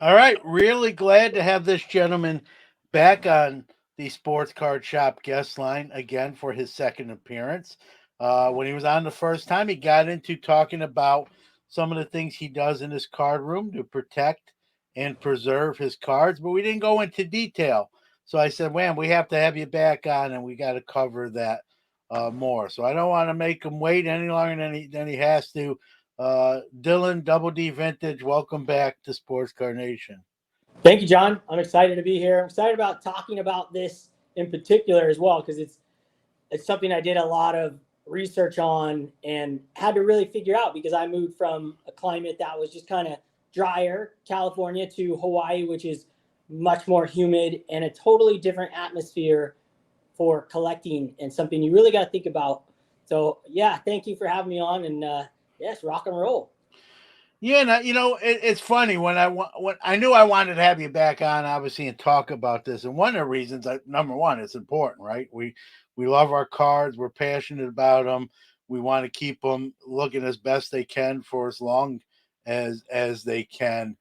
All right, really glad to have this gentleman back on the Sports Card Shop guest line again for his second appearance. When he was on the first time, he got into talking about some of the things he does in his card room to protect and preserve his cards, but we didn't go into detail. So I said, "Man, we have to have you back on, and we got to cover that more." So I don't want to make him wait any longer than he has to. Dylan Double D Vintage, welcome back to Sports Carnation. Thank you, John. I'm excited to be here. I'm excited about talking about this in particular as well because it's something I did a lot of research on and had to really figure out because I moved from a climate that was just kind of drier, California, to Hawaii, which is much more humid and a totally different atmosphere for collecting and something you really got to think about. So yeah, thank you for having me on and yes, rock and roll. Yeah, and it's funny when I knew I wanted to have you back on, obviously, and talk about this. And one of the reasons, number one, it's important, right? We love our cards, we're passionate about them, we want to keep them looking as best they can for as long as they can.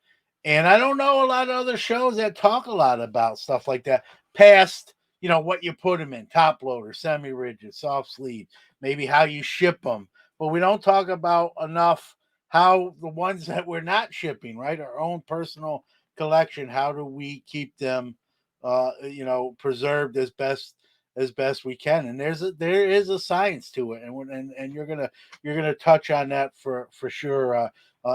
And I don't know a lot of other shows that talk a lot about stuff like that. Past, what you put them in, top loader, semi rigid, soft sleeve, maybe how you ship them, but we don't talk about enough how the ones that we're not shipping, right, our own personal collection, how do we keep them, preserved as best we can? And there is a science to it, and you're gonna touch on that for sure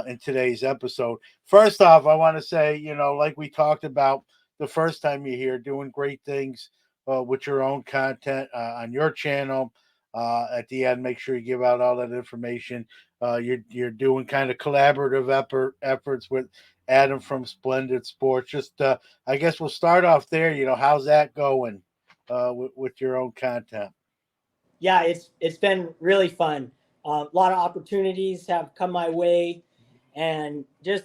in today's episode. First off, I want to say, like we talked about the first time you're here, doing great things with your own content on your channel. At the end, make sure you give out all that information. You're doing kind of collaborative efforts with Adam from Splendid Sports. Just I guess we'll start off there. How's that going with your own content? Yeah, it's been really fun. A lot of opportunities have come my way, and just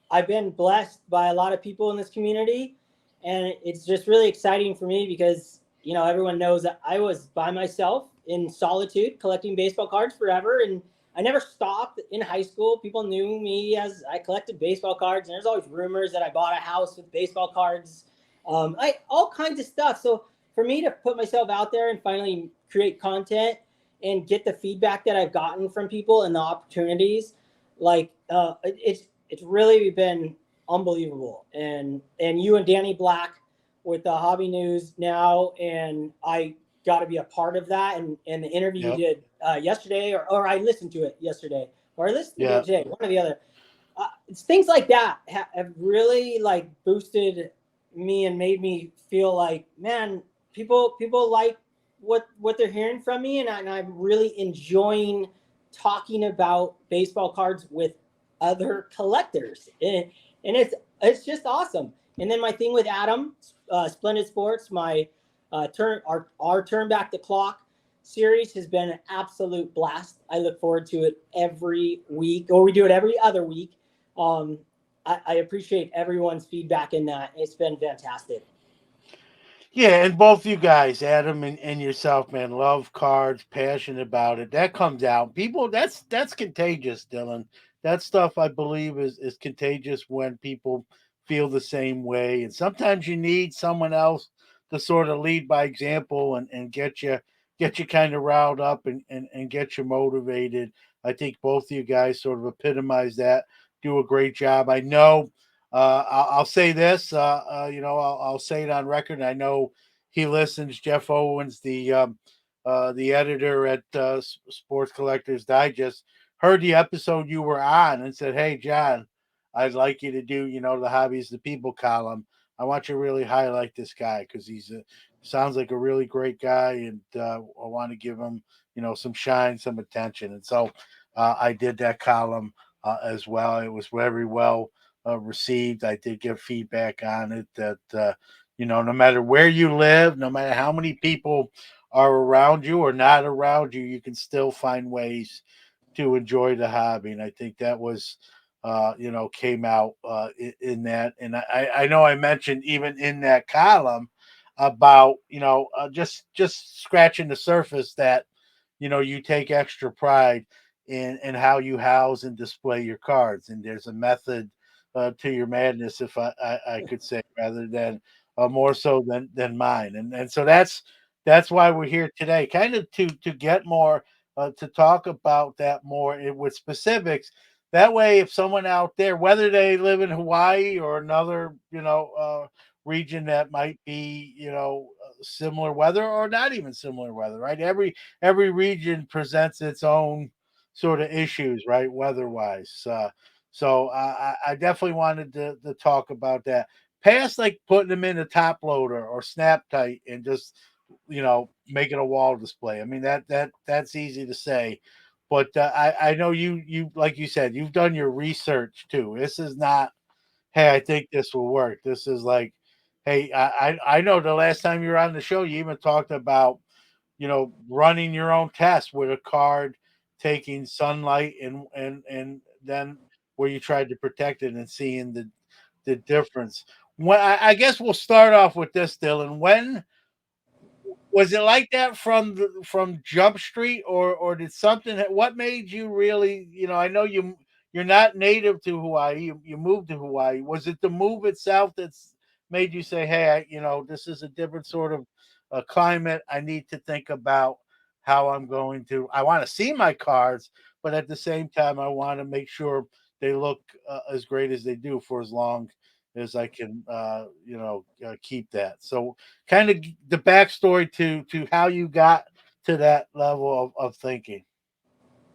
I've been blessed by a lot of people in this community, and it's just really exciting for me because everyone knows that I was by myself in solitude collecting baseball cards forever, and I never stopped in high school. People knew me as I collected baseball cards, and there's always rumors that I bought a house with baseball cards, I all kinds of stuff. So for me to put myself out there and finally create content and get the feedback that I've gotten from people and the opportunities, like it's really been unbelievable. And you and Danny Black with the Hobby News now, and I got to be a part of that. And the interview you Yep. did yesterday, or I listened to it yesterday, or I listened to Yeah. it today, one or the other. It's things like that have really like boosted me and made me feel like, man, people like what they're hearing from me, and I'm really enjoying talking about baseball cards with other collectors, and it's just awesome. And then my thing with Adam, Splendid Sports, my our turn back the clock series has been an absolute blast. I look forward to it every week, or we do it every other week. Um, I appreciate everyone's feedback in that. It's been fantastic. Yeah, and both you guys, Adam and yourself, man, love cards, passionate about it. That comes out. People, that's contagious, Dylan. That stuff, I believe, is contagious when people feel the same way. And sometimes you need someone else to sort of lead by example and get you kind of riled up and get you motivated. I think both of you guys sort of epitomize that, do a great job. I know I'll say this, I'll say it on record. I know he listens. Jeff Owens, the editor at Sports Collectors Digest, heard the episode you were on and said, "Hey, John, I'd like you to do, the Hobbies the People column. I want you to really highlight this guy because sounds like a really great guy, and I want to give him, some shine, some attention." And so I did that column as well. It was very well received. I did give feedback on it that no matter where you live, no matter how many people are around you or not around you, you can still find ways to enjoy the hobby. And I think that was came out in that. And I know I mentioned even in that column about just scratching the surface that you take extra pride in how you house and display your cards, and there's a method to your madness, if I could say, rather than more so than mine. And so that's why we're here today, kind of to get more to talk about that more with specifics. That way, if someone out there, whether they live in Hawaii or another, region that might be, similar weather or not even similar weather, right? Every region presents its own sort of issues, right, weather-wise. So I definitely wanted to talk about that. Past like putting them in a top loader or snap tight and just making a wall display. I mean that's easy to say, but I know you like you said you've done your research too. This is not, hey, I think this will work. This is like, hey, I know the last time you were on the show, you even talked about running your own test with a card, taking sunlight and then where you tried to protect it and seeing the difference. When I guess we'll start off with this, Dylan. When was it like that from Jump Street, or did something? What made you really? I know you're not native to Hawaii. You moved to Hawaii. Was it the move itself that's made you say, "Hey, this is a different sort of climate. I need to think about how I'm going to. I want to see my cards, but at the same time, I want to make sure they look as great as they do for as long as I can, keep that." So kind of the backstory to how you got to that level of thinking.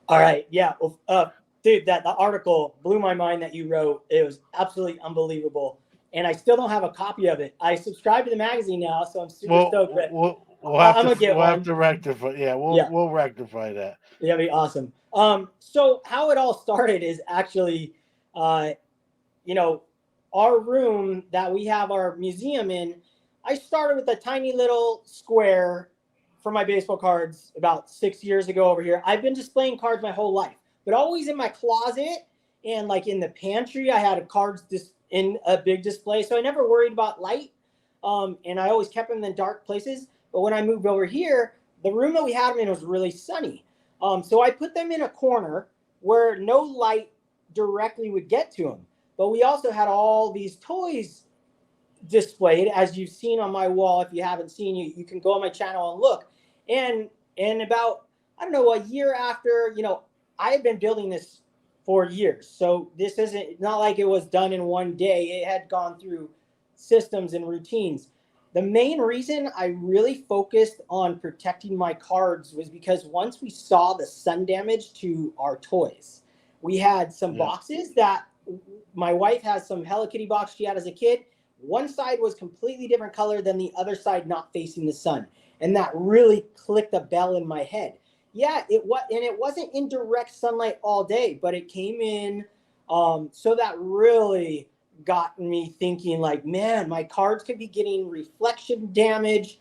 All right. Yeah. Well, dude, that the article blew my mind that you wrote. It was absolutely unbelievable. And I still don't have a copy of it. I subscribe to the magazine now, so I'm super We'll stoked. But we'll I'm gonna get we'll have one. to rectify. Yeah, Yeah, we'll rectify that. that'd be awesome. So how it all started is actually, uh, you know, our room that we have our museum in. I started with a tiny little square for my baseball cards about 6 years ago over here. I've been displaying cards my whole life, but always in my closet and like in the pantry. I had cards in a big display, so I never worried about light. And I always kept them in dark places. But when I moved over here, the room that we had them in was really sunny. So I put them in a corner where no light directly would get to them. But we also had all these toys displayed, as you've seen on my wall. If you haven't seen, you can go on my channel and look. And about, I don't know, a year after, I had been building this for years. So this isn't not like it was done in one day. It had gone through systems and routines. The main reason I really focused on protecting my cards was because once we saw the sun damage to our toys, we had some Yeah. boxes that my wife has some Hello Kitty box she had as a kid. One side was completely different color than the other side, not facing the sun, and that really clicked a bell in my head. Yeah, it was, and it wasn't in direct sunlight all day, but it came in. So that really got me thinking, like, man, my cards could be getting reflection damage.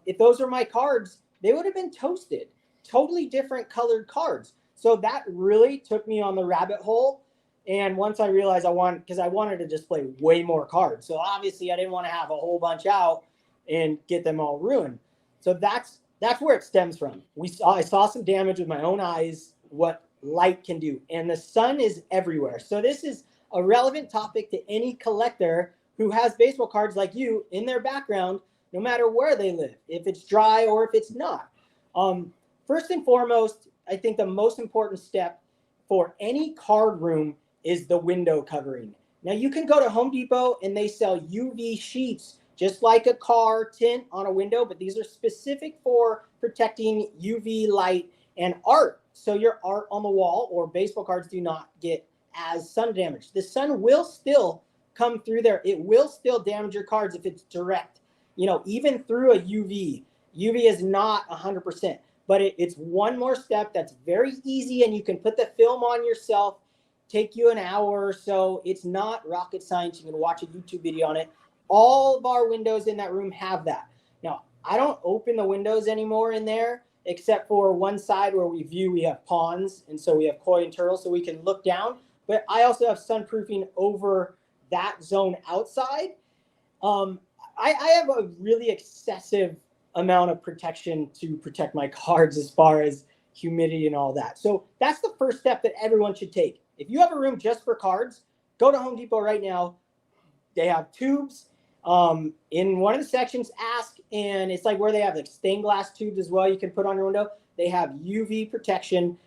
If those are my cards, they would have been toasted, totally different colored cards. So that really took me on the rabbit hole. And once I realized because I wanted to display way more cards. So obviously I didn't want to have a whole bunch out and get them all ruined. So that's where it stems from. I saw some damage with my own eyes, what light can do. And the sun is everywhere. So this is a relevant topic to any collector who has baseball cards like you in their background, no matter where they live, if it's dry or if it's not. First and foremost, I think the most important step for any card room is the window covering. Now you can go to Home Depot and they sell UV sheets just like a car tint on a window, but these are specific for protecting UV light and art. So your art on the wall or baseball cards do not get as sun damage. The sun will still come through there. It will still damage your cards if it's direct, even through a UV. UV is not 100%, but it's one more step that's very easy, and you can put the film on yourself, take you an hour or so. It's not rocket science. You can watch a YouTube video on it. All of our windows in that room have that. Now, I don't open the windows anymore in there, except for one side where we have ponds, and so we have koi and turtle, so we can look down. But I also have sunproofing over that zone outside. I have a really excessive amount of protection to protect my cards as far as humidity and all that. So that's the first step that everyone should take. If you have a room just for cards, Go to Home Depot right now. They have tubes. In one of the sections, ask, and it's like where they have like stained glass tubes as well. You can put on your window. They have UV protection.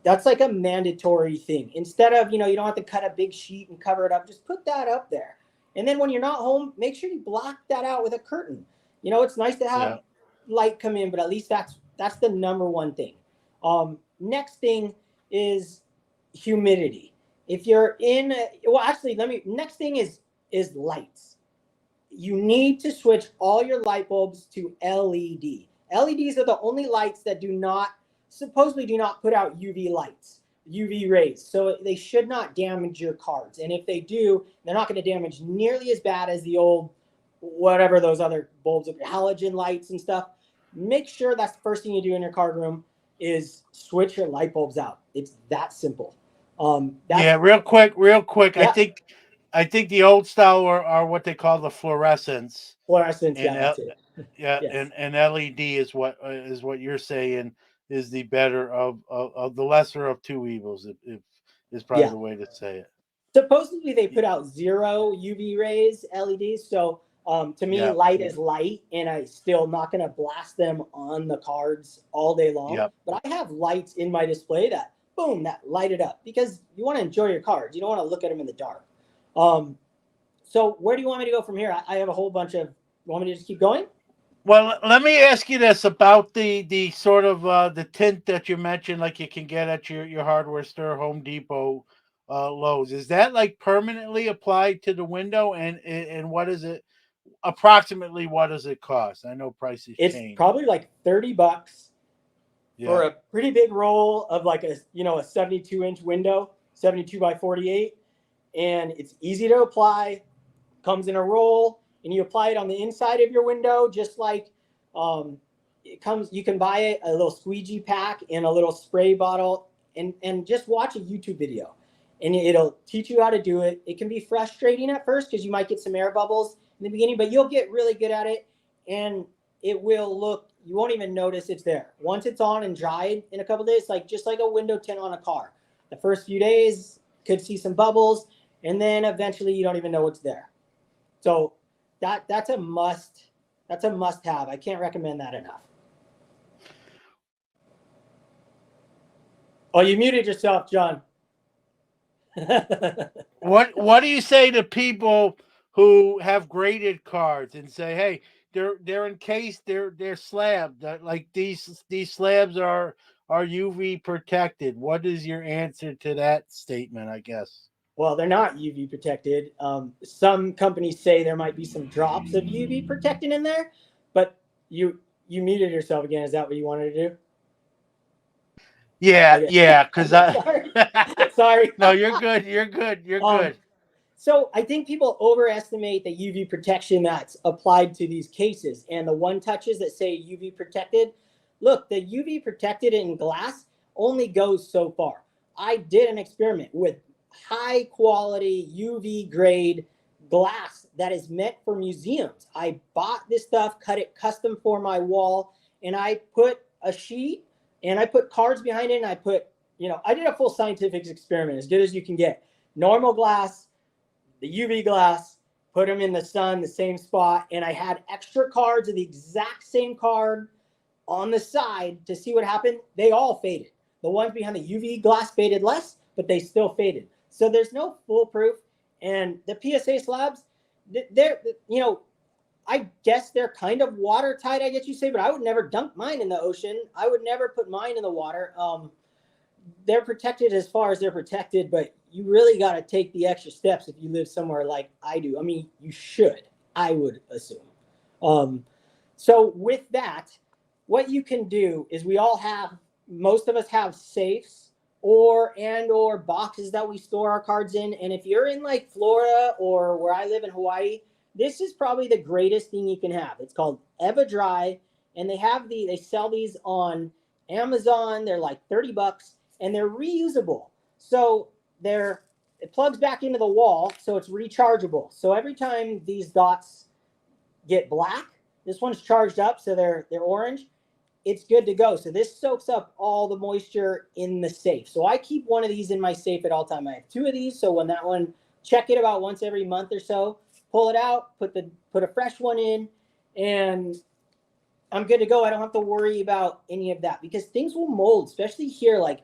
That's like a mandatory thing. Instead of, you don't have to cut a big sheet and cover it up. Just put that up there. And then when you're not home, make sure you block that out with a curtain. It's nice to have light come in, but at least that's the number one thing. Next thing is humidity. If you're in, next thing is lights. You need to switch all your light bulbs to LED. LEDs are the only lights that supposedly do not put out UV lights, UV rays. So they should not damage your cards. And if they do, they're not going to damage nearly as bad as the old, whatever those other bulbs, halogen lights and stuff. Make sure that's the first thing you do in your card room is switch your light bulbs out. It's that simple. Real quick. Yeah. I think the old style are what they call the fluorescents. Fluorescents, And that's it. yes. and LED is what you're saying is the better of the lesser of two evils. If is probably the way to say it. Supposedly they put out 0 UV rays LEDs, so to me light is light, and I still not going to blast them on the cards all day long. But I have lights in my display that boom, that light it up, because you want to enjoy your cards. You don't want to look at them in the dark. So where do you want me to go from here? I have a whole bunch of. You want me to just keep going? Well, let me ask you this about the sort of the tint that you mentioned, like you can get at your hardware store, Home Depot, Lowe's. Is that like permanently applied to the window, and what is it? Approximately, what does it cost? I know prices change. It's probably like $30 for a pretty big roll of like a 72-inch window, 72 by 48, and it's easy to apply. Comes in a roll, and you apply it on the inside of your window, just like it comes. You can buy a little squeegee pack and a little spray bottle, and just watch a YouTube video, and it'll teach you how to do it. It can be frustrating at first because you might get some air bubbles in the beginning, but you'll get really good at it, and it will look. You won't even notice it's there. Once it's on and dried in a couple of days, just like a window tint on a car. The first few days could see some bubbles, and then eventually you don't even know what's there. So that's a must. That's a must-have. I can't recommend that enough. Oh, you muted yourself, John. What do you say to people who have graded cards and say, hey, they're encased, they're slabbed, like these slabs are UV protected? What is your answer to that statement, I guess? Well, they're not UV protected. Some companies say there might be some drops of UV protectant in there, but you muted yourself again. Is that what you wanted to do? Yeah, because Sorry. No, you're good. You're good. So I think people overestimate the UV protection that's applied to these cases, and the one touches that say UV protected. Look, the UV protected in glass only goes so far. I did an experiment with high quality UV grade glass that is meant for museums. I bought this stuff, cut it custom for my wall, and I put a sheet and I put cards behind it, and I put, I did a full scientific experiment, as good as you can get. Normal glass, the UV glass, put them in the sun, the same spot, and I had extra cards of the exact same card on the side to see what happened. They all faded. The ones behind the UV glass faded less, but they still faded. So there's no foolproof. And the PSA slabs, they're, I guess they're kind of watertight, I guess you say, but I would never dunk mine in the ocean. I would never put mine in the water. They're protected as far as they're protected, but you really got to take the extra steps if you live somewhere like I do. I mean, you should, I would assume. So with that, what you can do is most of us have safes or boxes that we store our cards in. And if you're in like Florida or where I live in Hawaii, this is probably the greatest thing you can have. It's called EvaDry, and they sell these on Amazon. They're like $30, and they're reusable. So it plugs back into the wall, so it's rechargeable. So every time these dots get black, this one's charged up, so they're orange. it's good to go. So this soaks up all the moisture in the safe. So I keep one of these in my safe at all time. I have two of these. So when that one, check it about once every month or so, pull it out, put a fresh one in, and I'm good to go. I don't have to worry about any of that because things will mold, especially here. Like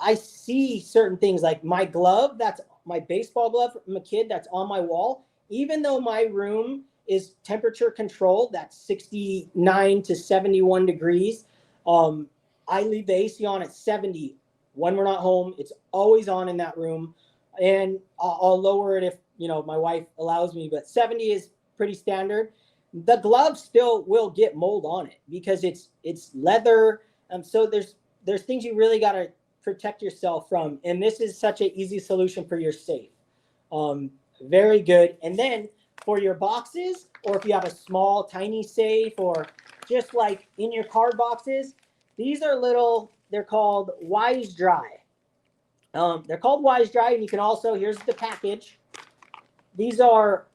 I see certain things like my glove, that's my baseball glove from a kid that's on my wall. Even though my room is temperature controlled, that's 69 to 71 degrees. I leave the AC on at 70 when we're not home. It's always on in that room. And I'll lower it if, my wife allows me, but 70 is pretty standard. The glove still will get mold on it because it's leather. So there's things you really got to protect yourself from. And this is such an easy solution for your safe. Very good. And then for your boxes, or if you have a small, tiny safe, or just like in your card boxes, these are they're called Wise Dry. They're called Wise Dry, and you can also, here's the package. These are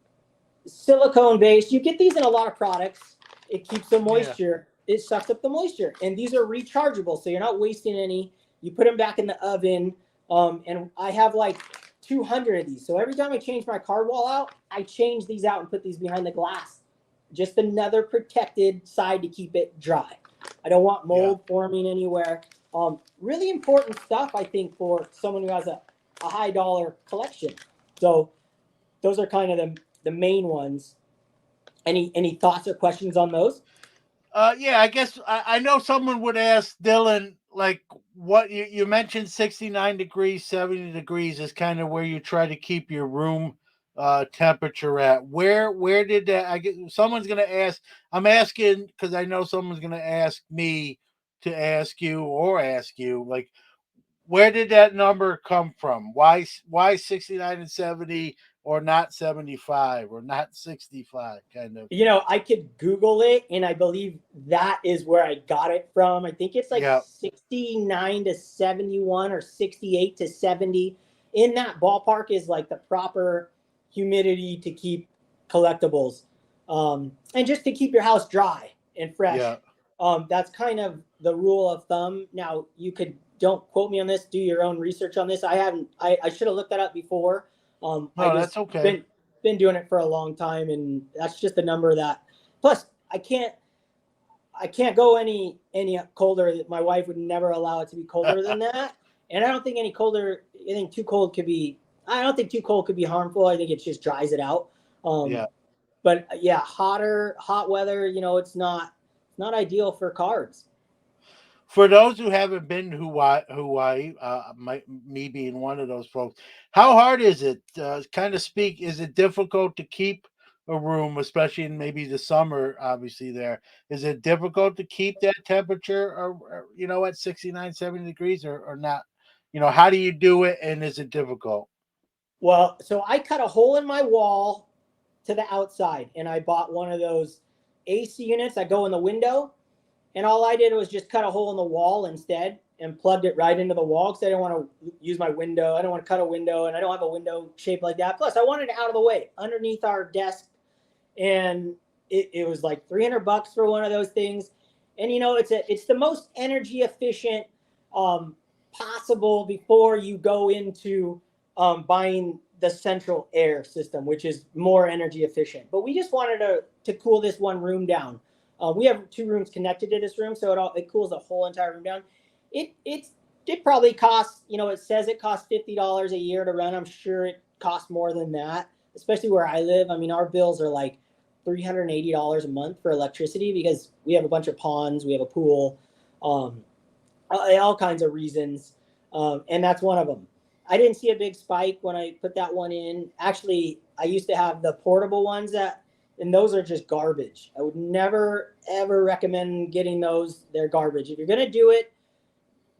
silicone based. You get these in a lot of products. It keeps the moisture. Yeah. It sucks up the moisture. And these are rechargeable, so you're not wasting any. You put them back in the oven. And I have like 200 of these. So every time I change my card wall out, I change these out and put these behind the glass. Just another protected side to keep it dry. I don't want mold forming anywhere. Really important stuff, I think, for someone who has a high dollar collection. So those are kind of the main ones. Any thoughts or questions on those? Yeah, I guess I know someone would ask Dylan, like, what you mentioned 69 degrees, 70 degrees is kind of where you try to keep your room temperature at. Where did that, I get someone's gonna ask, I'm asking because I know someone's gonna ask me to ask you, like, where did that number come from? Why 69 and 70 or not 75 or not 65 kind of? I could Google it, and I believe that is where I got it from. I think it's like 69 to 71 or 68 to 70. In that ballpark is like the proper humidity to keep collectibles, and just to keep your house dry and fresh. Yeah. That's kind of the rule of thumb. Now, don't quote me on this. Do your own research on this. I haven't. I should have looked that up before. No, that's okay. Been doing it for a long time, and that's just a number that. Plus, I can't go any colder. My wife would never allow it to be colder than that, and I don't think any colder. I think too cold could be. I don't think too cold could be harmful. I think it just dries it out. But yeah, hot weather. It's not ideal for cards. For those who haven't been to Hawaii, me being one of those folks, how hard is it? Is it difficult to keep a room, especially in maybe the summer? Obviously, there is it difficult to keep that temperature, or at 69, 70 degrees, or not? How do you do it, and is it difficult? Well, so I cut a hole in my wall to the outside, and I bought one of those AC units that go in the window. And all I did was just cut a hole in the wall instead and plugged it right into the wall because I didn't want to use my window. I don't want to cut a window, and I don't have a window shaped like that. Plus, I wanted it out of the way underneath our desk. And it was like $300 for one of those things. And, it's the most energy efficient possible before you go into buying the central air system, which is more energy efficient. But we just wanted to cool this one room down. We have two rooms connected to this room, so it cools the whole entire room down. It probably costs, it says it costs $50 a year to run. I'm sure it costs more than that, especially where I live. I mean, our bills are like $380 a month for electricity because we have a bunch of ponds, we have a pool, all kinds of reasons, and that's one of them. I didn't see a big spike when I put that one in. Actually, I used to have the portable ones and those are just garbage. I would never, ever recommend getting those. They're garbage. If you're going to do it,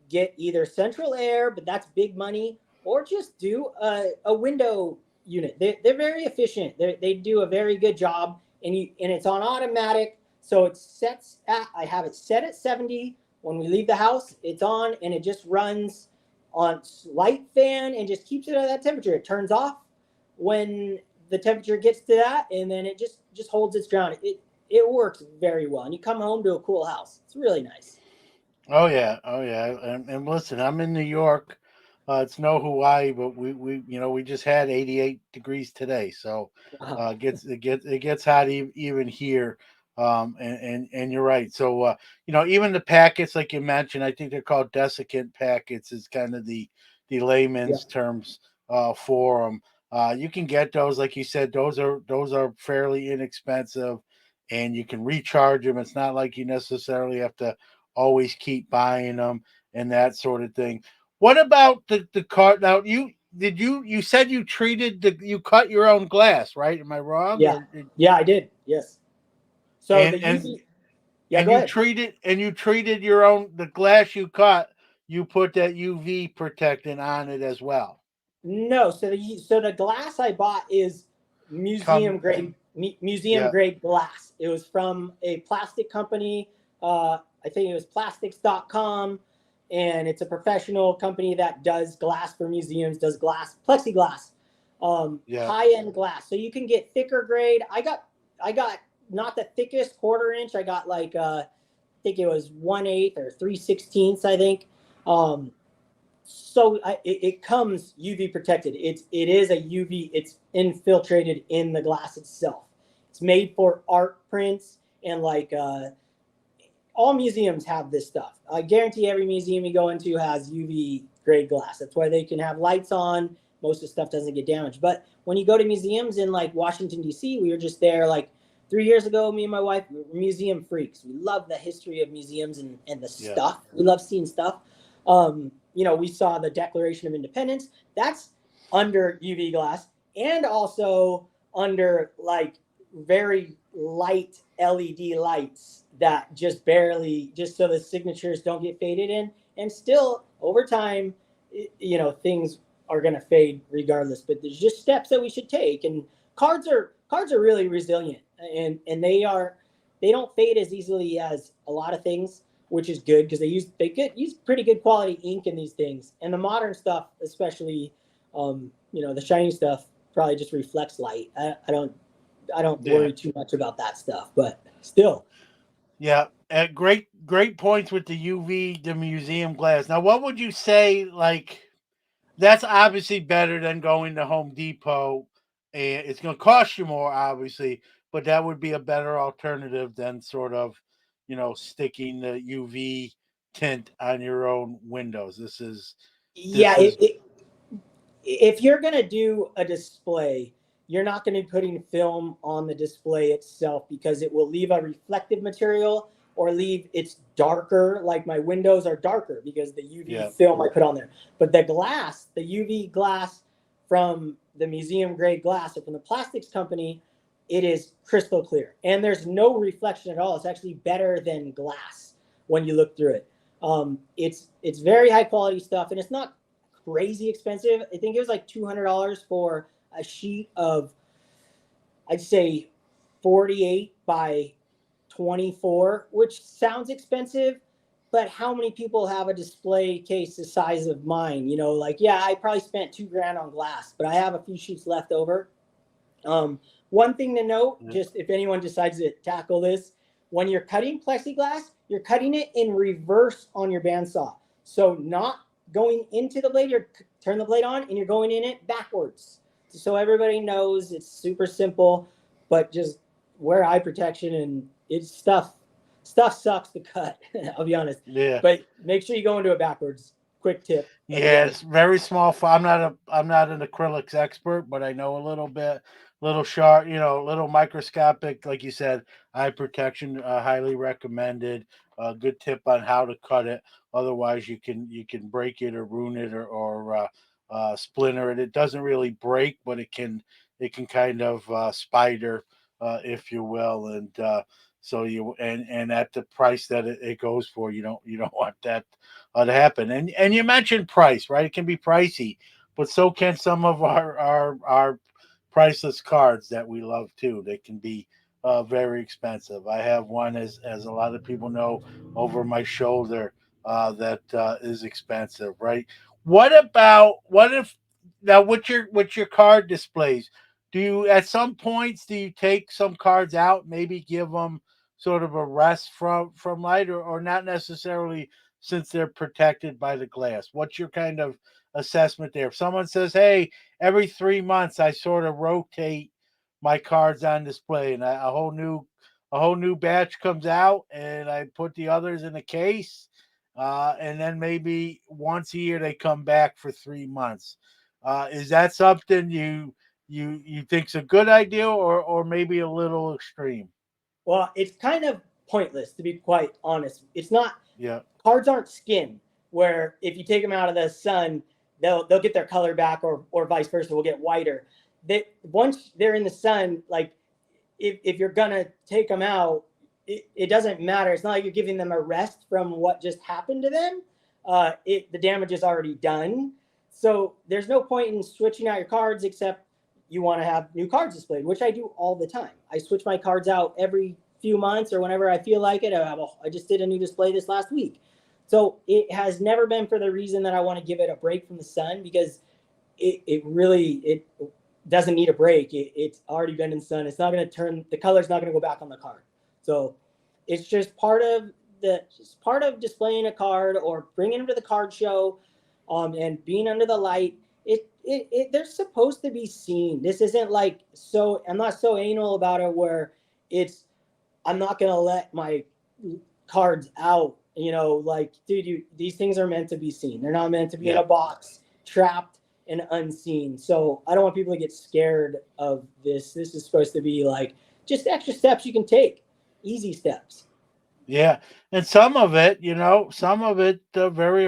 get either central air, but that's big money, or just do a window unit. They're very efficient. They do a very good job, and it's on automatic. So I have it set at 70. When we leave the house, it's on, and it just runs on light fan and just keeps it at that temperature. It turns off when the temperature gets to that, and then it just holds its ground. It works very well, and you come home to a cool house. It's really nice. Oh yeah, oh yeah. And listen, I'm in New York. It's no Hawaii, but we we just had 88 degrees today, so Wow. it gets hot even here. And you're right. So even the packets, like you mentioned, I think they're called desiccant packets. Is kind of the Yeah. layman's terms for them. You can get those, like you said. Those are fairly inexpensive, and you can recharge them. It's not like you necessarily have to always keep buying them and that sort of thing. What about the car? Now, you said you cut your own glass, right? Am I wrong? Yeah. Yeah, I did. Yes. So And the and UV. Yeah, and go you ahead. treated your own the glass you cut. You put that UV protectant on it as well. No, so the glass I bought is museum Come, grade museum yeah, grade glass. It was from a plastic company. I think it was plastics.com, and it's a professional company that does glass for museums, does glass plexiglass, yeah, high end glass. So you can get thicker grade. I got not the thickest quarter-inch. I got like I think it was 1/8 or 3/16, I think. Um, it comes UV protected. It is a UV. It's infiltrated in the glass itself. It's made for art prints and like all museums have this stuff. I guarantee every museum you go into has UV grade glass. That's why they can have lights on. Most of the stuff doesn't get damaged. But when you go to museums in like Washington D.C., we were just there like 3 years ago. Me and my wife, we were museum freaks. We love the history of museums and the yeah, stuff. We love seeing stuff. We saw the Declaration of Independence. That's under UV glass and also under like very light LED lights that just barely, just so the signatures don't get faded in. And still, over time, things are going to fade regardless. But there's just steps that we should take. And cards are really resilient, and they don't fade as easily as a lot of things, which is good because use pretty good quality ink in these things. And the modern stuff, especially, the shiny stuff, probably just reflects light. I don't yeah, worry too much about that stuff, but still. yeah. Great points with the UV, the museum glass. Now, what would you say? Like, that's obviously better than going to Home Depot, and it's going to cost you more, obviously, but that would be a better alternative than sort of, sticking the UV tint on your own windows. Yeah, This is if you're going to do a display, you're not going to be putting film on the display itself because it will leave a reflective material or leave it's darker. Like my windows are darker because the UV yeah, film I put on there. But the glass, the UV glass from the museum grade glass or from the plastics company, it is crystal clear and there's no reflection at all. It's actually better than glass when you look through it. It's very high quality stuff and it's not crazy expensive. I think it was like $200 for a sheet of, I'd say, 48 by 24, which sounds expensive. But how many people have a display case the size of mine? Like, yeah, I probably spent 2 grand on glass, but I have a few sheets left over. Um, One thing to note, yeah, just if anyone decides to tackle this, when you're cutting plexiglass, you're cutting it in reverse on your bandsaw. So not going into the blade, you're turn the blade on and you're going in it backwards. So everybody knows it's super simple, but just wear eye protection and it's stuff. Stuff sucks to cut. I'll be honest, yeah. but make sure you go into it backwards. Quick tip Yeah, again. it's very small. I'm not an acrylics expert, but I know a little bit, little sharp, little microscopic, like you said, eye protection, highly recommended. A good tip on how to cut it. Otherwise, you can break it or ruin it or splinter it. It doesn't really break, but it can kind of spider, if you will, and so and at the price that it goes for, you don't want that to happen. And you mentioned price, right? It can be pricey, but so can some of our priceless cards that we love too. They can be very expensive. I have one, as a lot of people know, over my shoulder that is expensive, right? What if now with your card displays? Do you at some points do you take some cards out, maybe give them sort of a rest from light, or not necessarily since they're protected by the glass? What's your kind of assessment there? If someone says, "Hey, every 3 months I sort of rotate my cards on display, and a whole new batch comes out, and I put the others in a case, and then maybe once a year they come back for 3 months." Is that something you think's a good idea, or maybe a little extreme? Well, it's kind of pointless, to be quite honest. It's not, Yeah, cards aren't skin where if you take them out of the sun, they'll get their color back, or vice versa, will get whiter. They, once they're in the sun, like if you're gonna take them out, it doesn't matter. It's not like you're giving them a rest from what just happened to them. The damage is already done. So there's no point in switching out your cards except you want to have new cards displayed, which I do all the time. I switch my cards out every few months or whenever I feel like it. I just did a new display this last week. So it has never been for the reason that I want to give it a break from the sun, because it really it doesn't need a break. It's already been in the sun. It's not going to turn, the color's not going to go back on the card. So it's just part of displaying a card or bringing them to the card show, and being under the light. They're supposed to be seen. This isn't like, so I'm not so anal about it where it's, I'm not going to let my cards out. Like, dude, these things are meant to be seen. They're not meant to be in yeah. a box, trapped and unseen. So I don't want people to get scared of this. This is supposed to be like just extra steps you can take, easy steps. Yeah, and some of it very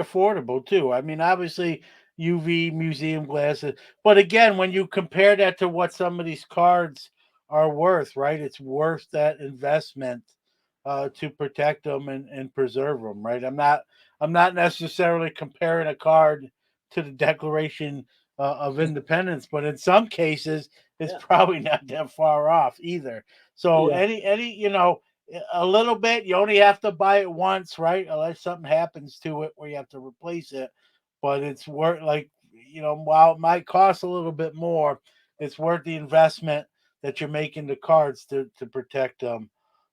affordable too. I mean, obviously UV museum glasses, but again, when you compare that to what some of these cards are worth, right? It's worth that investment to protect them and preserve them, right? I'm not necessarily comparing a card to the Declaration of Independence, but in some cases, it's Yeah, probably not that far off either. So yeah, any a little bit. You only have to buy it once, right? Unless something happens to it where you have to replace it. But it's worth, like, while it might cost a little bit more, it's worth the investment that you're making the cards to protect them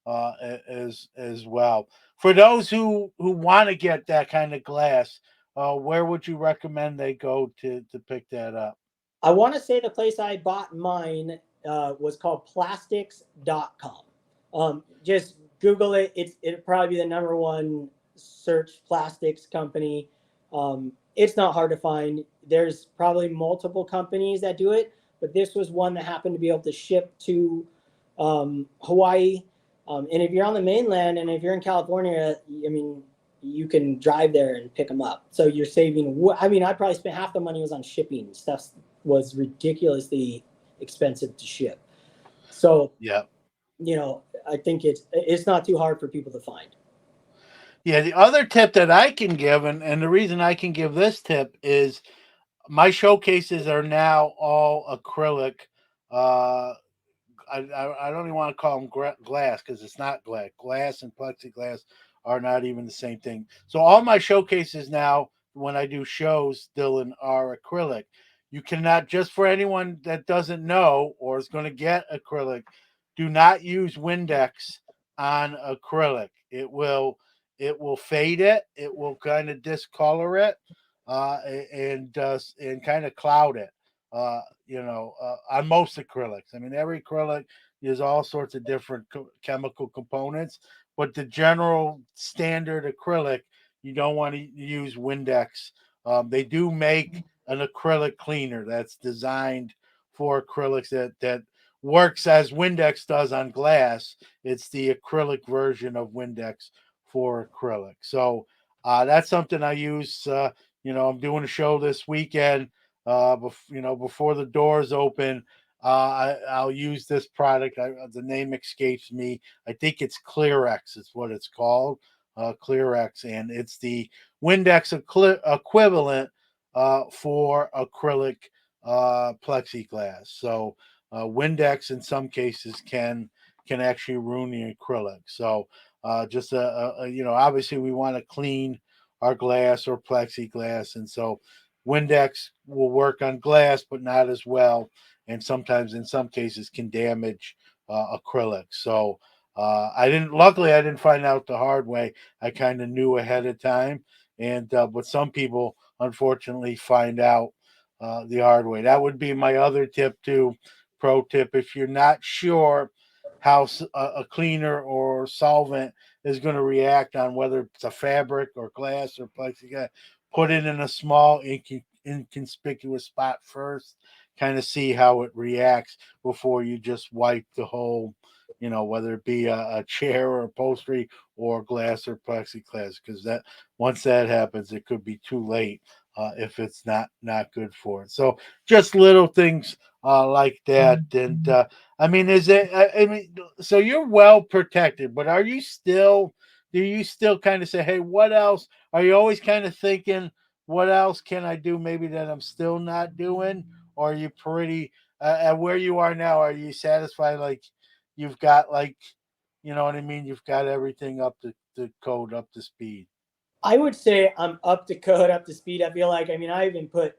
as well. For those who want to get that kind of glass, where would you recommend they go to pick that up? I want to say the place I bought mine was called plastics.com. Just Google it. It'll probably be the number one search plastics company. It's not hard to find. There's probably multiple companies that do it, but this was one that happened to be able to ship to Hawaii. And if you're on the mainland and if you're in California, I mean, you can drive there and pick them up. So you're saving. I mean, I probably spent half the money was on shipping. Stuff was ridiculously expensive to ship. So Yeah. I think it's not too hard for people to find. Yeah, the other tip that I can give, and the reason I can give this tip is my showcases are now all acrylic. Uh, I don't even want to call them glass because it's not glass. Glass and plexiglass are not even the same thing. So all my showcases now, when I do shows, Dylan, are acrylic. You cannot, just for anyone that doesn't know or is going to get acrylic, do not use Windex on acrylic. It will fade it. It will kind of discolor it, and kind of cloud it. On most acrylics. I mean, every acrylic is all sorts of different chemical components, but the general standard acrylic, you don't want to use Windex. They do make an acrylic cleaner that's designed for acrylics that works as Windex does on glass. It's the acrylic version of Windex for acrylic. So that's something I use. I'm doing a show this weekend, before the doors open. I'll use this product. The name escapes me. I think it's Clearex. Is what it's called, Clearex, and it's the Windex equivalent for acrylic plexiglass. So Windex in some cases can actually ruin the acrylic. So just obviously we want to clean our glass or plexiglass, and so Windex will work on glass, but not as well, and sometimes in some cases can damage acrylic. So Luckily, I didn't find out the hard way. I kind of knew ahead of time, and but some people unfortunately find out the hard way. That would be my other tip too. Pro tip: if you're not sure how a cleaner or solvent is going to react on whether it's a fabric or glass or plexiglass, put it in a small inconspicuous spot first. Kind of see how it reacts before you just wipe the whole, whether it be a chair or upholstery or glass or plexiglass, because that once that happens, it could be too late if it's not good for it. So just little things like that, and I mean, is it? I mean, so you're well protected, but are you still? Do you still kind of say, "Hey, what else?" Are you always kind of thinking, "What else can I do? Maybe that I'm still not doing?" Or are you pretty at where you are now? Are you satisfied? Like you've got like, you know what I mean? You've got everything up to code, up to speed. I would say I'm up to code, up to speed. I feel like, I mean, I even put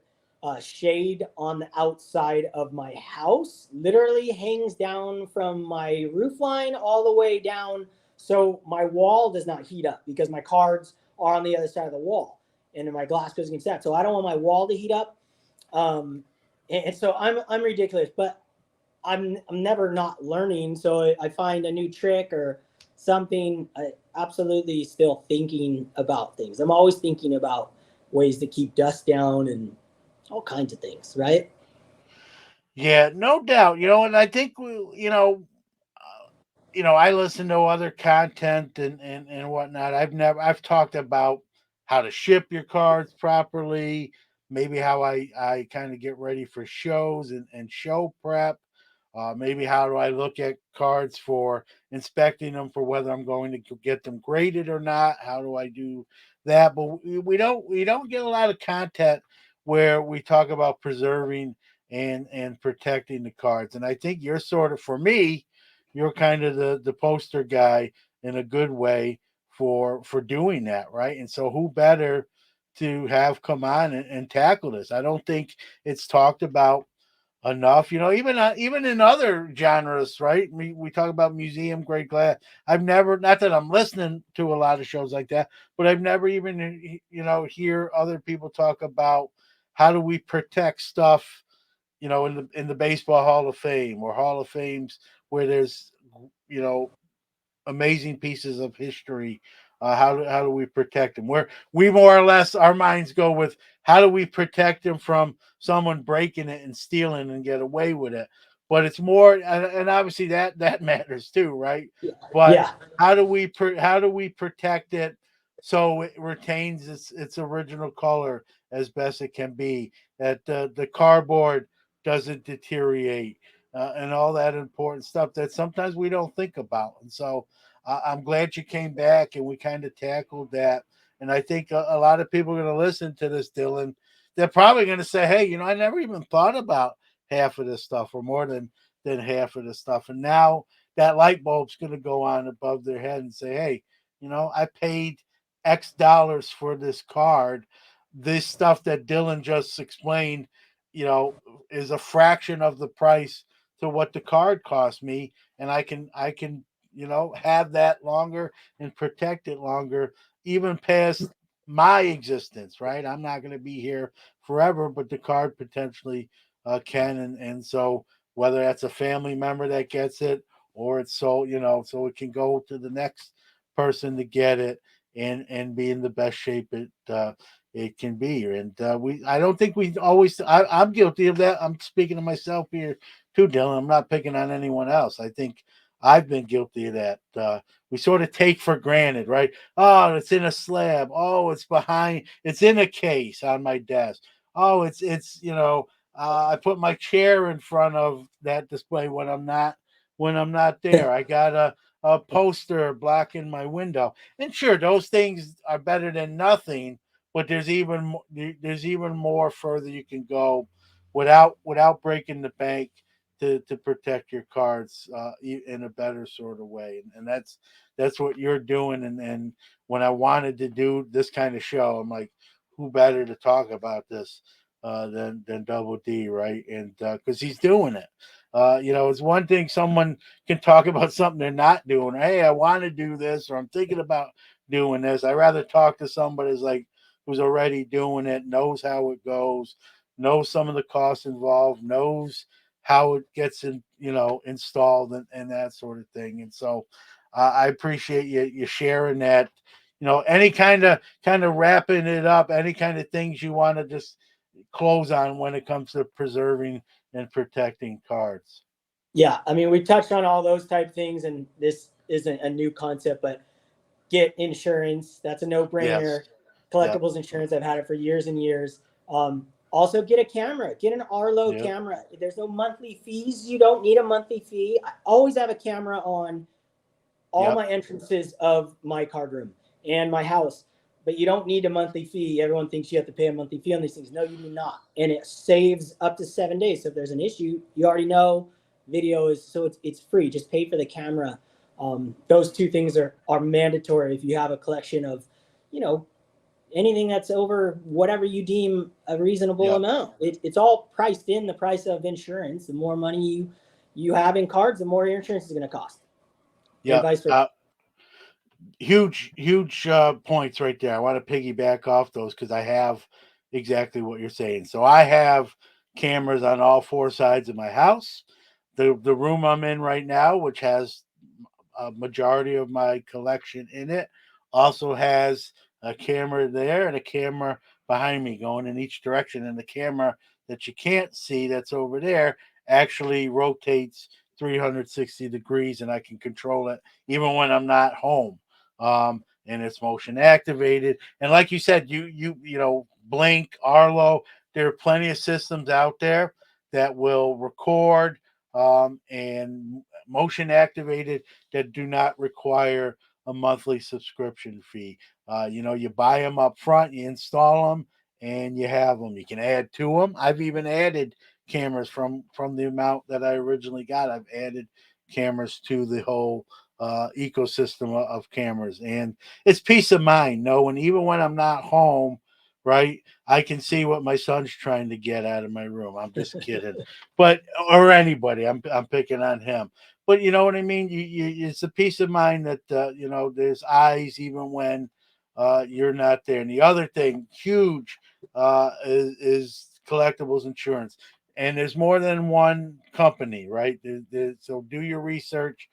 shade on the outside of my house, literally hangs down from my roof line all the way down. So my wall does not heat up because my cards are on the other side of the wall and my glass goes against that. So I don't want my wall to heat up. And so I'm ridiculous, but I'm never not learning. So I find a new trick or something. I absolutely still thinking about things. I'm always thinking about ways to keep dust down and all kinds of things, right? Yeah, no doubt. And I think I listen to other content and whatnot. I've talked about how to ship your cards properly, maybe how I kind of get ready for shows and show prep. Maybe how do I look at cards for inspecting them for whether I'm going to get them graded or not? How do I do that? But we don't get a lot of content where we talk about preserving and protecting the cards. And I think you're sort of, for me, you're kind of the poster guy in a good way for doing that, right? And so who better to have come on and tackle this? I don't think it's talked about enough. Even in other genres, right? We talk about museum grade glass. I've never, not that I'm listening to a lot of shows like that, but I've never even hear other people talk about how do we protect stuff, in the baseball Hall of Fame or Hall of Fames where there's you know amazing pieces of history. How do we protect them? Where we more or less our minds go with how do we protect them from someone breaking it and stealing and get away with it. But it's more, and obviously that matters too, right? Yeah. But Yeah. how do we protect it so it retains its original color as best it can be? That the cardboard doesn't deteriorate and all that important stuff that sometimes we don't think about. And so I'm glad you came back and we kind of tackled that. And I think a lot of people are going to listen to this, Dylan. They're probably going to say, "Hey, I never even thought about half of this stuff, or more than half of this stuff." And now that light bulb's going to go on above their head and say, "Hey, I paid X dollars for this card. This stuff that Dylan just explained, you know, is a fraction of the price to what the card cost me, and I can have that longer and protect it longer, even past my existence, right? I'm not going to be here forever, but the card potentially can. And so whether that's a family member that gets it or it's so it can go to the next person to get it and be in the best shape it can be. And I don't think we always, I'm guilty of that. I'm speaking to myself here too, Dylan. I'm not picking on anyone else. I think I've been guilty of that. We sort of take for granted, right? Oh, it's in a slab. Oh, it's in a case on my desk. Oh, I put my chair in front of that display when I'm not there. I got a poster blocking my window. And sure, those things are better than nothing, but there's even more further you can go without breaking the bank to protect your cards in a better sort of way. And that's what you're doing. And when I wanted to do this kind of show, I'm like, who better to talk about this than Double D, right? And because he's doing it, It's one thing someone can talk about something they're not doing. Hey, I want to do this, or I'm thinking about doing this. I rather talk to somebody who's already doing it, knows how it goes, knows some of the costs involved, knows how it gets installed and that sort of thing. And so I appreciate you sharing that. Any kind of wrapping it up, any kind of things you want to just close on when it comes to preserving and protecting cards. Yeah, I mean, we touched on all those type things, and this isn't a new concept, but get insurance. That's a no Yes. brainer. Yep. Collectibles insurance. I've had it for years and years. Also, get a camera. Get an Arlo Yep. camera. There's no monthly fees. You don't need a monthly fee. I always have a camera on all Yep. my entrances of my card room and my house. But you don't need a monthly fee. Everyone thinks you have to pay a monthly fee on these things. No, you do not. And it saves up to 7 days. So if there's an issue, you already know video is so it's free. Just pay for the camera. Those two things are mandatory if you have a collection of, you know, anything that's over whatever you deem a reasonable Yep. amount. It's all priced in the price of insurance. The more money you have in cards, the more your insurance is going to cost, and Yep. vice versa. Huge points right there. I want to piggyback off those because I have exactly what you're saying. So I have cameras on all four sides of my house. The room I'm in right now, which has a majority of my collection in it, also has a camera there and a camera behind me going in each direction. And the camera that you can't see that's over there actually rotates 360 degrees, and I can control it even when I'm not home. And it's motion activated. And like you said, Blink, Arlo, there are plenty of systems out there that will record and motion activated that do not require a monthly subscription fee. You buy them up front, you install them, and you have them. You can add to them. I've even added cameras from the amount that I originally got. I've added cameras to the whole ecosystem of cameras, and it's peace of mind knowing even when I'm not home, right, I can see what my son's trying to get out of my room. I'm just kidding, but or anybody. I'm picking on him, but you know what I mean. It's a peace of mind that there's eyes even when you're not there. And the other thing, huge, is collectibles insurance. And there's more than one company, right? So do your research.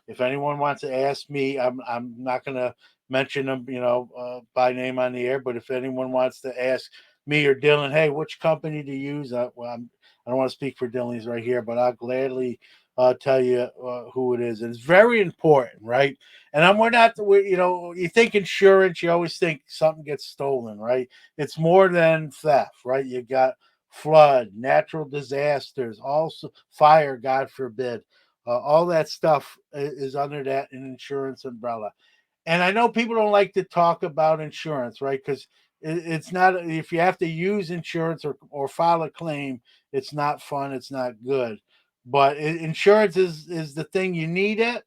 If anyone wants to ask me, I'm not going to mention them, by name on the air. But if anyone wants to ask me or Dylan, hey, which company to use? I don't want to speak for Dylan, he's right here, but I'll gladly tell you who it is. And it's very important, right? And we're not, you think insurance, you always think something gets stolen, right? It's more than theft, right? You got flood, natural disasters, also fire, God forbid. All that stuff is under that insurance umbrella. And I know people don't like to talk about insurance, right? Because it's not, if you have to use insurance or file a claim, it's not fun, it's not good. But insurance is the thing. You need it.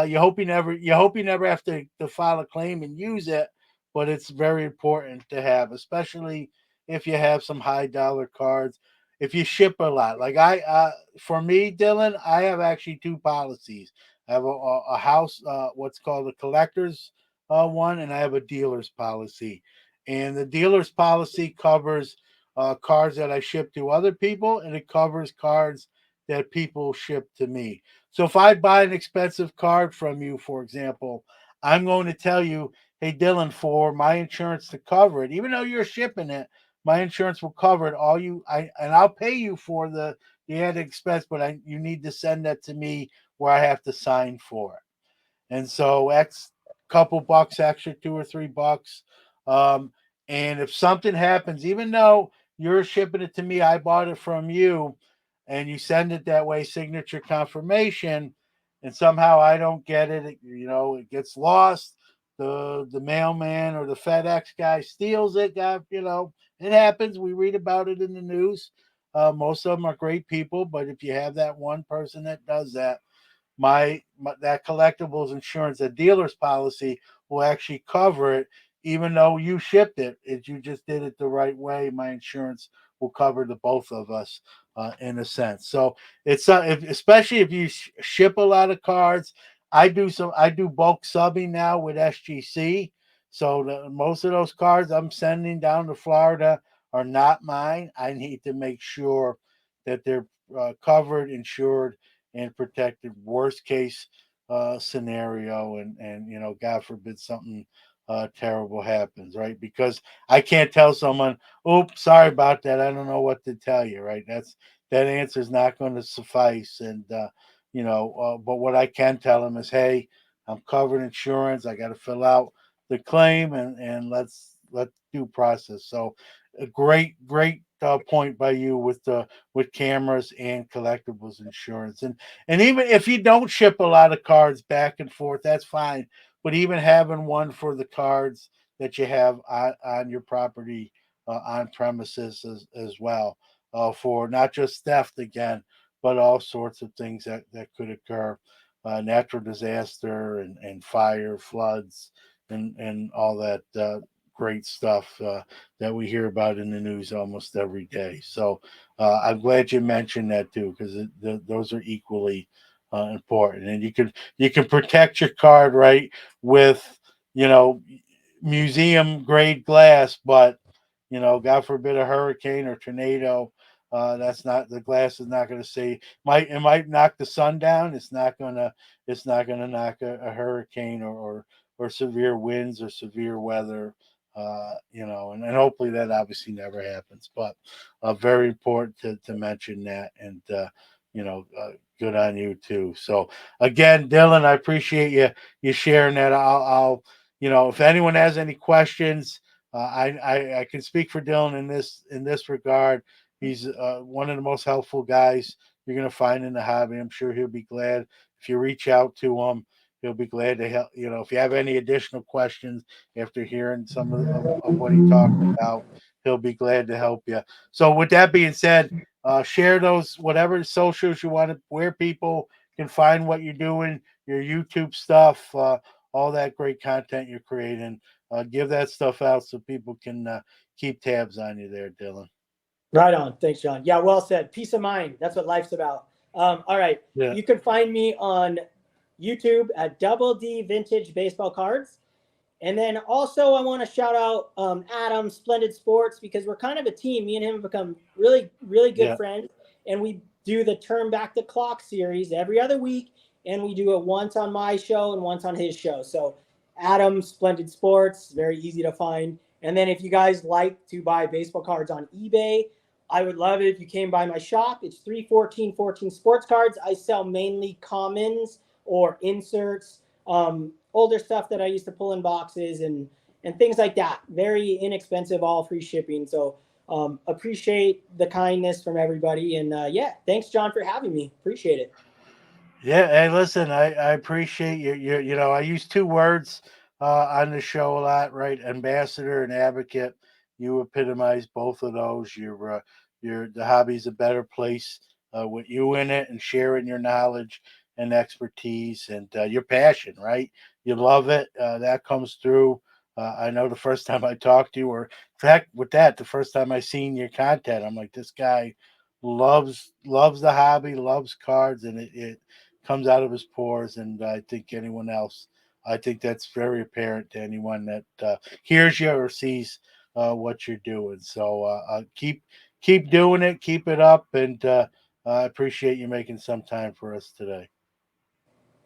You hope you never have to file a claim and use it, but it's very important to have, especially if you have some high dollar cards. If you ship a lot, like for me, Dylan, I have actually two policies. I have a house, what's called a collector's one, and I have a dealer's policy. And the dealer's policy covers cards that I ship to other people, and it covers cards that people ship to me. So if I buy an expensive card from you, for example, I'm going to tell you, hey, Dylan, for my insurance to cover it, even though you're shipping it, my insurance will cover it. And I'll pay you for the added expense, but you need to send that to me where I have to sign for it. And so X couple bucks extra, $2 or $3. Um, and if something happens, even though you're shipping it to me, I bought it from you, and you send it that way, signature confirmation, and somehow I don't get it, it gets lost. The mailman or the FedEx guy steals it. It happens. We read about it in the news. Most of them are great people, but if you have that one person that does that, my that collectibles insurance, a dealer's policy, will actually cover it, even though you shipped it. If you just did it the right way, my insurance will cover the both of us. in a sense. So it's especially if you ship a lot of cards. I do bulk subbing now with SGC. So most of those cards I'm sending down to Florida are not mine. I need to make sure that they're covered, insured, and protected. Worst case scenario, and God forbid something terrible happens, right? Because I can't tell someone, "Oops, sorry about that. I don't know what to tell you." Right? That answer is not going to suffice, and but what I can tell them is, "Hey, I'm covered insurance. I got to fill out the claim, and let due process." So, a great point by you with cameras and collectibles insurance, and even if you don't ship a lot of cards back and forth, that's fine. But even having one for the cards that you have on your property, on premises as well, for not just theft again, but all sorts of things that could occur, natural disaster and fire, floods, and all that great stuff that we hear about in the news almost every day. So I'm glad you mentioned that too, because those are equally important. And you can protect your card, right, with you know museum grade glass, but God forbid a hurricane or tornado. That's not the glass is not going to say it might knock the sun down. It's not gonna knock a hurricane or severe winds or severe weather. And hopefully that obviously never happens. But very important to mention that, and good on you too. So again, Dylan, I appreciate you sharing that. I'll if anyone has any questions, I can speak for Dylan in this regard. He's one of the most helpful guys you're going to find in the hobby. I'm sure he'll be glad if you reach out to him. He'll be glad to help. If you have any additional questions after hearing some of what he talked about, he'll be glad to help you. So, with that being said, share those whatever socials you want to where people can find what you're doing, your YouTube stuff, all that great content you're creating. Give that stuff out so people can keep tabs on you there, Dylan. Right on. Thanks, John. Yeah, well said. Peace of mind. That's what life's about. All right. Yeah. You can find me on YouTube at Double D Vintage Baseball Cards. And then also, I want to shout out Adam, Splendid Sports, because we're kind of a team. Me and him have become really, really good Yeah. friends. And we do the Turn Back the Clock series every other week. And we do it once on my show and once on his show. So, Adam, Splendid Sports, very easy to find. And then, if you guys like to buy baseball cards on eBay, I would love it if you came by my shop. It's 31414 Sports Cards. I sell mainly commons or inserts, older stuff that I used to pull in boxes and things like that. Very inexpensive, all free shipping. So appreciate the kindness from everybody. And yeah, thanks, John, for having me. Appreciate it. Yeah, hey, listen, I appreciate you. I use two words on the show a lot, right? Ambassador and advocate. You epitomize both of those. The hobby's a better place with you in it and sharing your knowledge and expertise and your passion, right? You love it. That comes through. I know the first time I talked to you, or in fact, with that, the first time I seen your content, I'm like, this guy loves the hobby, loves cards, and it comes out of his pores. And I think that's very apparent to anyone that hears you or sees what you're doing. So keep doing it, keep it up, and I appreciate you making some time for us today.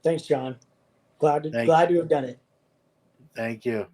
Thanks, John. Glad to, Thank glad to have done it. thank you.